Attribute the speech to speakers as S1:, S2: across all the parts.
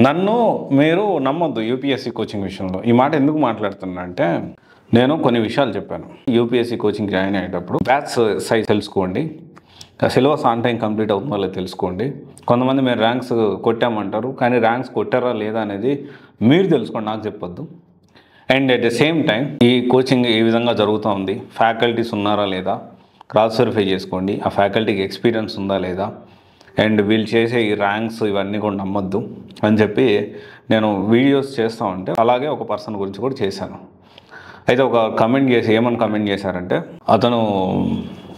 S1: నన్ను మీరు నమ్మొద్దు యూపీఎస్సీ కోచింగ్ విషయంలో. ఈ మాట ఎందుకు మాట్లాడుతున్నా అంటే, నేను కొన్ని విషయాలు చెప్పాను. యూపీఎస్సీ కోచింగ్ జాయిన్ అయ్యేటప్పుడు బ్యాచ్ సైజ్ తెలుసుకోండి, సిలబస్ ఆన్ టైం కంప్లీట్ అవుతుందో లేదో తెలుసుకోండి. కొంతమంది మీరు ర్యాంక్స్ కొట్టామంటారు, కానీ ర్యాంక్స్ కొట్టారా లేదా అనేది మీరు తెలుసుకోండి, నాకు చెప్పొద్దు. And at the same time ఈ కోచింగ్ ఈ విధంగా జరుగుతూ ఉంది, ఫ్యాకల్టీస్ ఉన్నారా లేదా క్రాస్ వెరిఫై చేసుకోండి, ఆ ఫ్యాకల్టీకి ఎక్స్పీరియన్స్ ఉందా లేదా, అండ్ వీళ్ళు చేసే ఈ ర్యాంక్స్ ఇవన్నీ కూడా నమ్మొద్దు అని చెప్పి నేను వీడియోస్ చేస్తూ ఉంటే, అలాగే ఒక పర్సన్ గురించి కూడా చేశాను. అయితే ఒక కమెంట్ చేసి ఏమని కమెంట్ చేశారంటే, అతను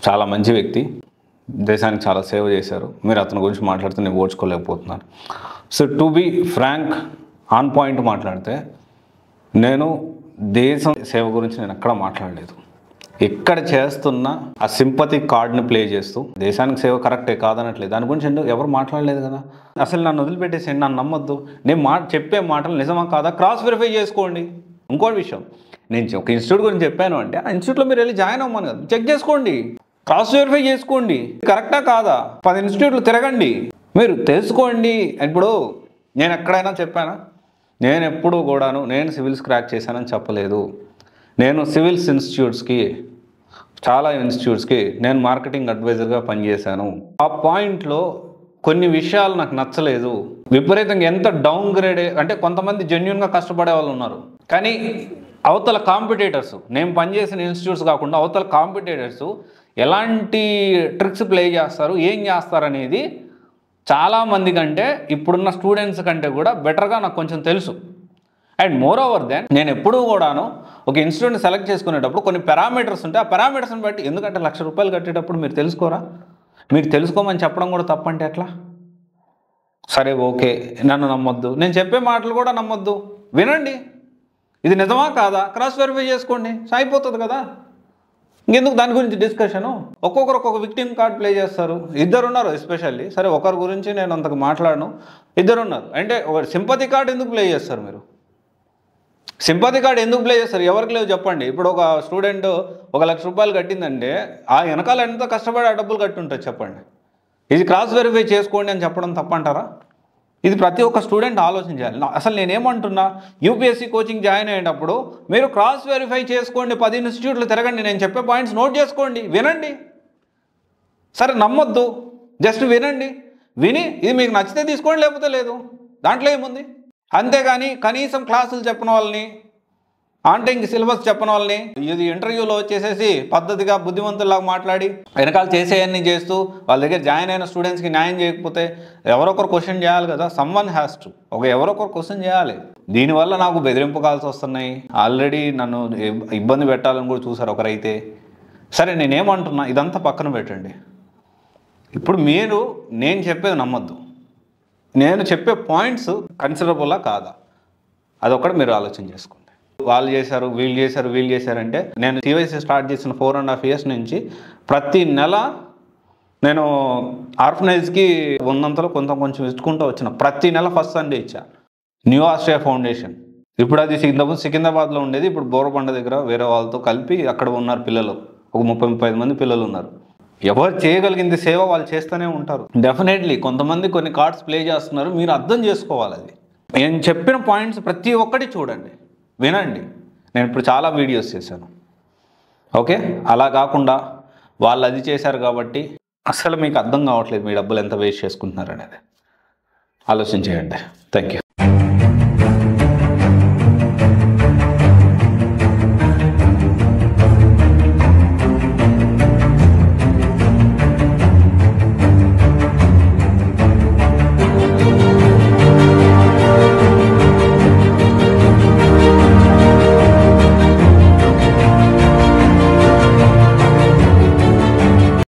S1: చాలా మంచి వ్యక్తి, దేశానికి చాలా సేవ చేశారు, మీరు అతని గురించి మాట్లాడితే నేను ఓర్చుకోలేకపోతున్నాను. So to be frank, on point మాట్లాడితే, నేను దేశం సేవ గురించి నేను ఎక్కడ మాట్లాడలేదు. ఎక్కడ చేస్తున్నా ఆ సింపతి కార్డ్ని ప్లే చేస్తూ దేశానికి సేవ కరెక్టే కాదనట్లేదు, దాని గురించి ఎవరు మాట్లాడలేదు కదా. అసలు నన్ను వదిలిపెట్టేసేయండి, నన్ను నమ్మొద్దు. నేను చెప్పే మాటలు నిజమా కాదా క్రాస్ వెరిఫై చేసుకోండి. ఇంకోటి విషయం, నేను ఒక ఇన్స్టిట్యూట్ గురించి చెప్పాను అంటే, ఆ ఇన్స్టిట్యూట్లో మీరు వెళ్ళి జాయిన్ అవ్వమని కదా, చెక్ చేసుకోండి, క్రాస్ వెరిఫై చేసుకోండి, కరెక్టా కాదా. 10 ఇన్స్టిట్యూట్లు తిరగండి, మీరు తెలుసుకోండి. ఇప్పుడు నేను ఎక్కడైనా చెప్పానా, నేను ఎప్పుడు కూడాను నేను సివిల్స్ క్రాక్ చేశానని చెప్పలేదు. నేను సివిల్స్ ఇన్స్టిట్యూట్స్కి, చాలా ఇన్స్టిట్యూట్స్కి నేను మార్కెటింగ్ అడ్వైజర్గా పనిచేశాను. ఆ పాయింట్లో కొన్ని విషయాలు నాకు నచ్చలేదు. విపరీతంగా ఎంత డౌన్ గ్రేడ్ అంటే, కొంతమంది జెన్యున్గా కష్టపడే వాళ్ళు ఉన్నారు, కానీ అవతల కాంపిటేటర్స్, నేను పనిచేసిన ఇన్స్టిట్యూట్స్ కాకుండా అవతల కాంపిటేటర్స్ ఎలాంటి ట్రిక్స్ ప్లే చేస్తారు, ఏం చేస్తారు అనేది చాలామంది కంటే, ఇప్పుడున్న స్టూడెంట్స్ కంటే కూడా బెటర్గా నాకు కొంచెం తెలుసు. అండ్ మోర్ ఓవర్ దెన్, నేను ఎప్పుడూ కూడాను ఒక ఇన్స్టిట్యూట్ని సెలెక్ట్ చేసుకునేటప్పుడు కొన్ని పారామీటర్స్ ఉంటాయి, ఆ పారామీటర్స్ని బట్టి, ఎందుకంటే ₹1,00,000 కట్టేటప్పుడు మీరు తెలుసుకోరా, మీరు తెలుసుకోమని చెప్పడం కూడా తప్పంటే ఎట్లా. సరే ఓకే, నన్ను నమ్మొద్దు, నేను చెప్పే మాటలు కూడా నమ్మొద్దు, వినండి, ఇది నిజమా కాదా క్రాస్ వెరిఫై చేసుకోండి, అయిపోతుంది కదా. ఇంకెందుకు దాని గురించి డిస్కషను. ఒక్కొక్కరు ఒక్కొక్క విక్టిమ్ కార్డ్ ప్లే చేస్తారు. ఇద్దరున్నారు ఎస్పెషల్లీ, సరే ఒకరి గురించి నేను అంతకు మాట్లాడను, ఇద్దరున్నారు. అంటే ఒక సింపతి కార్డ్ ఎందుకు ప్లే చేస్తారు మీరు? సింపతి కార్డ్ ఎందుకు ప్లే చేస్తారు? ఎవరికి లేవు చెప్పండి. ఇప్పుడు ఒక స్టూడెంట్ ₹1,00,000 కట్టిందంటే, ఆ వెనకాల ఎంత కష్టపడి ఆ డబ్బులు కట్టి ఉంటుంది చెప్పండి. ఇది క్రాస్ వెరిఫై చేసుకోండి అని చెప్పడం తప్పంటారా? ఇది ప్రతి ఒక్క స్టూడెంట్ ఆలోచించాలి. అసలు నేనేమంటున్నా, యూపీఎస్సీ కోచింగ్ జాయిన్ అయ్యేటప్పుడు మీరు క్రాస్ వెరిఫై చేసుకోండి, 10 ఇన్స్టిట్యూట్లు తిరగండి, నేను చెప్పే పాయింట్స్ నోట్ చేసుకోండి, వినండి. సరే నమ్మొద్దు, జస్ట్ వినండి, విని ఇది మీకు నచ్చితే తీసుకోండి, లేకపోతే లేదు, దాంట్లో ఏముంది. అంతేగాని కనీసం క్లాసులు చెప్పిన వాళ్ళని, ఆన్ టైంకి సిలబస్ చెప్పిన వాళ్ళని, ఇది ఇంటర్వ్యూలో వచ్చేసేసి పద్ధతిగా బుద్ధిమంతుల్లాగా మాట్లాడి వెనకాల చేసేయన్నీ చేస్తూ వాళ్ళ దగ్గర జాయిన్ అయిన స్టూడెంట్స్కి న్యాయం చేయకపోతే ఎవరొకరు క్వశ్చన్ చేయాలి కదా. సమ్వన్ హ్యాస్ టు, ఎవరొకరు క్వశ్చన్ చేయాలి. దీనివల్ల నాకు బెదిరింపు కాల్స్ వస్తున్నాయి, ఆల్రెడీ నన్ను ఇబ్బంది పెట్టాలని కూడా చూసారు ఒకరైతే. సరే నేనేమంటున్నా, ఇదంతా పక్కన పెట్టండి. ఇప్పుడు మీరు నేను చెప్పేది నమ్మొద్దు, నేను చెప్పే పాయింట్స్ కన్సిడరబుల్లా కాదా, అదొకటి మీరు ఆలోచన చేసుకోండి. వాళ్ళు చేశారు, వీళ్ళు చేశారంటే, నేను సివైసీ స్టార్ట్ చేసిన 4.5 years నుంచి ప్రతి నెల నేను ఆర్ఫనైజ్కి ఉన్నంతలో కొంచెం ఇచ్చుకుంటూ వచ్చిన. ప్రతి నెల ఫస్ట్ సండే ఇచ్చా. న్యూ ఆస్ట్రియా ఫౌండేషన్, ఇప్పుడు అది సికింద్రాబాద్లో ఉండేది, ఇప్పుడు బోరబండ దగ్గర వేరే వాళ్ళతో కలిపి అక్కడ ఉన్నారు పిల్లలు, ఒక 30-35 మంది పిల్లలు ఉన్నారు. ఎవరు చేయగలిగింది సేవ వాళ్ళు చేస్తూనే ఉంటారు. డెఫినెట్లీ కొంతమంది కొన్ని కార్డ్స్ ప్లే చేస్తున్నారు, మీరు అర్థం చేసుకోవాలి. అది నేను చెప్పిన పాయింట్స్ ప్రతి ఒక్కటి చూడండి, వినండి. నేను ఇప్పుడు చాలా వీడియోస్ చేశాను, ఓకే. అలా కాకుండా వాళ్ళు అది చేశారు కాబట్టి అసలు మీకు అర్థం కావట్లేదు మీ డబ్బులు ఎంత వేస్ట్ చేసుకుంటున్నారు అనేది. ఆలోచించేయండి. Thank you.